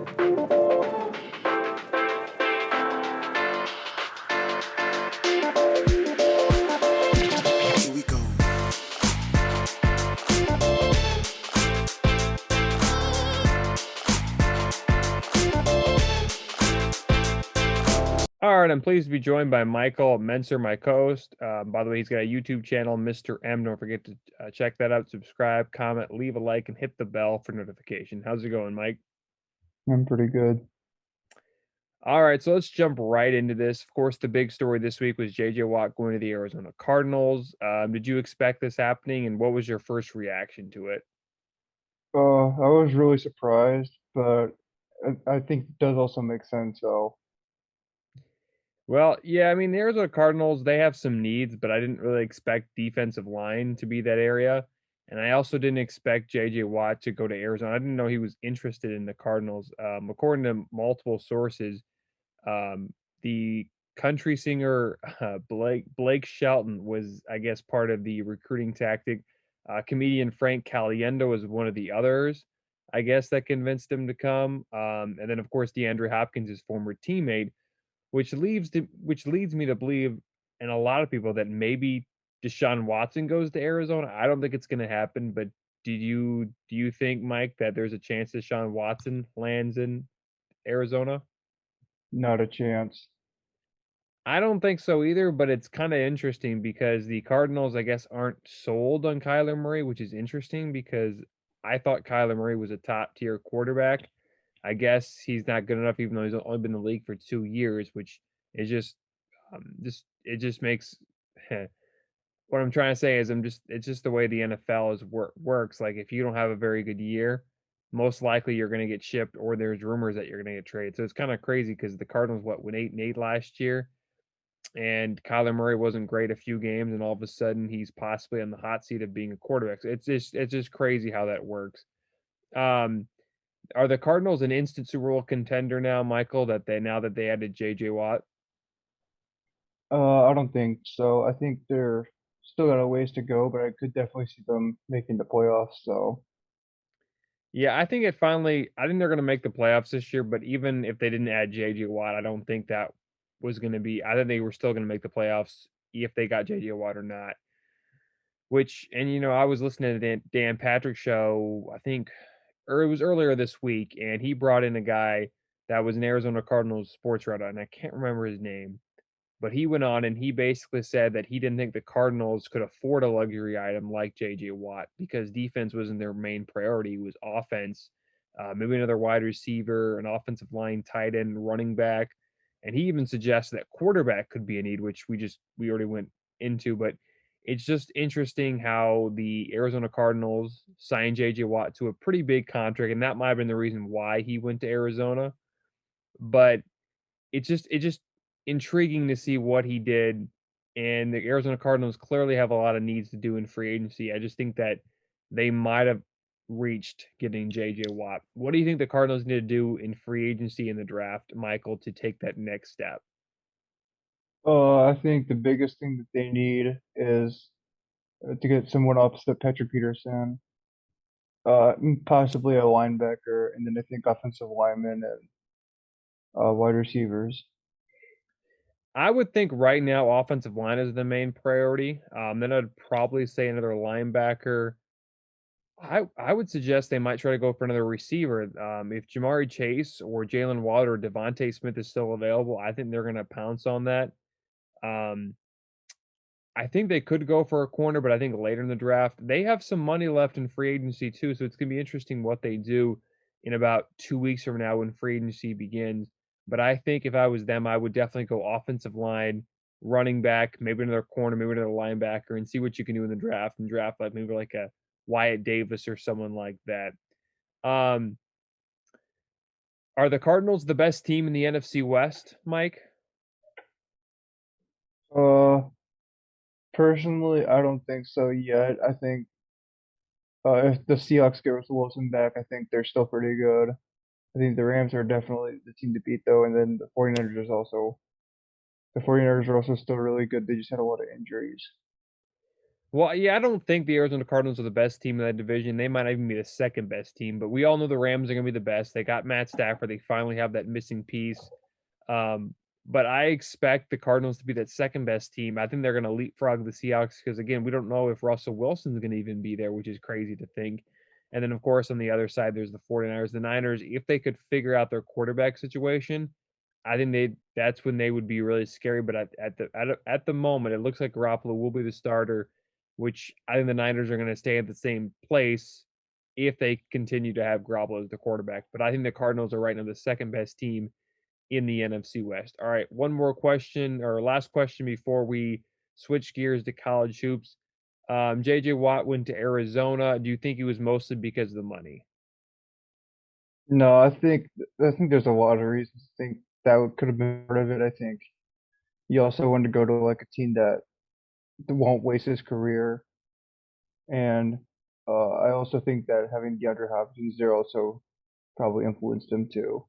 Here we go. All right, I'm pleased to be joined by Micheal Mentzer, my co-host. By the way, he's got a YouTube channel, Mr. M. Don't forget to check that out, subscribe, comment, leave a like, and hit the bell for notification. How's it going, Mike? I'm pretty good. All right, so let's jump right into this. Of course, the big story this week was J.J. Watt going to the Arizona Cardinals. Did you expect this happening, and what was your first reaction to it? I was really surprised, but I think it does also make sense. So Well, yeah, I mean, the Arizona Cardinals, they have some needs, but I didn't really expect defensive line to be that area. And I also didn't expect JJ Watt to go to Arizona. I didn't know he was interested in the Cardinals. According to multiple sources, the country singer Blake Shelton was, I guess, part of the recruiting tactic. Comedian Frank Caliendo was one of the others, I guess, that convinced him to come. And then, of course, DeAndre Hopkins, his former teammate, which leads me to believe, and a lot of people, that maybe Deshaun Watson goes to Arizona. I don't think it's gonna happen, but do you think, Mike, that there's a chance Deshaun Watson lands in Arizona? not a chance. I don't think so either, but it's kinda interesting because the Cardinals, I guess, aren't sold on Kyler Murray, which is interesting because I thought Kyler Murray was a top tier quarterback. I guess he's not good enough even though he's only been in the league for 2 years, which is just it just makes what I'm trying to say is it's just the way the NFL works. Like, if you don't have a very good year, most likely you're gonna get shipped or there's rumors that you're gonna get traded. So it's kinda crazy because the Cardinals, went 8-8 last year, and Kyler Murray wasn't great a few games, and all of a sudden he's possibly on the hot seat of being a quarterback. So it's just crazy how that works. Um, are the Cardinals an instant Super Bowl contender now, Michael, now that they added JJ Watt? I don't think so. I think they're still got a ways to go, but I could definitely see them making the playoffs. So Yeah, I think they're gonna make the playoffs this year, but even if they didn't add JJ Watt, I don't think that was gonna be I think they were still gonna make the playoffs if they got JJ Watt or not. I was listening to Dan Patrick show, I think, or it was earlier this week, and he brought in a guy that was an Arizona Cardinals sports writer, and I can't remember his name. But he went on and he basically said that he didn't think the Cardinals could afford a luxury item like JJ Watt because defense wasn't their main priority. It was offense, maybe another wide receiver, an offensive line, tight end, running back. And he even suggested that quarterback could be a need, which we already went into. But it's just interesting how the Arizona Cardinals signed JJ Watt to a pretty big contract, and that might have been the reason why he went to Arizona. But it's just intriguing to see what he did, and the Arizona Cardinals clearly have a lot of needs to do in free agency. I just think that they might have reached getting JJ Watt. What do you think the Cardinals need to do in free agency in the draft, Michael, to take that next step? I think the biggest thing that they need is to get someone opposite Patrick Peterson, possibly a linebacker, and then I think offensive linemen and wide receivers. I would think right now offensive line is the main priority. Then I'd probably say another linebacker. I would suggest they might try to go for another receiver. If Jamari Chase or Jalen Waddle or Devontae Smith is still available, I think they're going to pounce on that. Um, I think they could go for a corner, but I think later in the draft, they have some money left in free agency too. So it's going to be interesting what they do in about 2 weeks from now when free agency begins. But I think if I was them, I would definitely go offensive line, running back, maybe another corner, maybe another linebacker, and see what you can do in the draft and draft like maybe like a Wyatt Davis or someone like that. Um, are the Cardinals the best team in the NFC West, Mike? Uh, Personally, I don't think so yet. I think if the Seahawks get Russell Wilson back, I think they're still pretty good. I think the Rams are definitely the team to beat, though, and then the 49ers are also still really good. They just had a lot of injuries. Well, yeah, I don't think the Arizona Cardinals are the best team in that division. They might even be the second best team, but we all know the Rams are gonna be the best. They got Matt Stafford. They finally have that missing piece. But I expect the Cardinals to be that second best team. I think they're gonna leapfrog the Seahawks because again, we don't know if Russell Wilson's gonna even be there, which is crazy to think. And then of course on the other side, there's the 49ers. The Niners, if they could figure out their quarterback situation, I think that's when they would be really scary. But at the moment, it looks like Garoppolo will be the starter, which I think the Niners are gonna stay at the same place if they continue to have Garoppolo as the quarterback. But I think the Cardinals are right now the second best team in the NFC West. All right, one more question or last question before we switch gears to college hoops. JJ Watt went to Arizona. Do you think it was mostly because of the money? No, I think there's a lot of reasons. I think that could have been part of it. I think he also wanted to go to like a team that won't waste his career, and I also think that having DeAndre Hopkins there also probably influenced him too.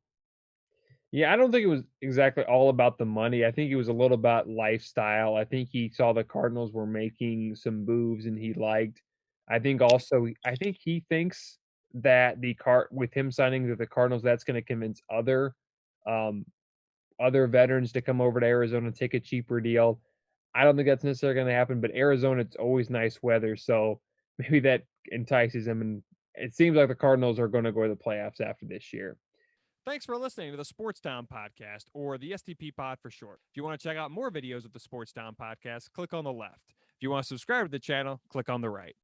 Yeah, I don't think it was exactly all about the money. I think it was a little about lifestyle. I think he saw the Cardinals were making some moves and he liked. I think he thinks that the cart with him signing with the Cardinals, that's going to convince um other veterans to come over to Arizona and take a cheaper deal. I don't think that's necessarily gonna happen, but Arizona, it's always nice weather, so maybe that entices him, and it seems like the Cardinals are gonna go to the playoffs after this year. Thanks for listening to the Sports Town Podcast, or the STP Pod for short. If you want to check out more videos of the Sports Town Podcast, click on the left. If you want to subscribe to the channel, click on the right.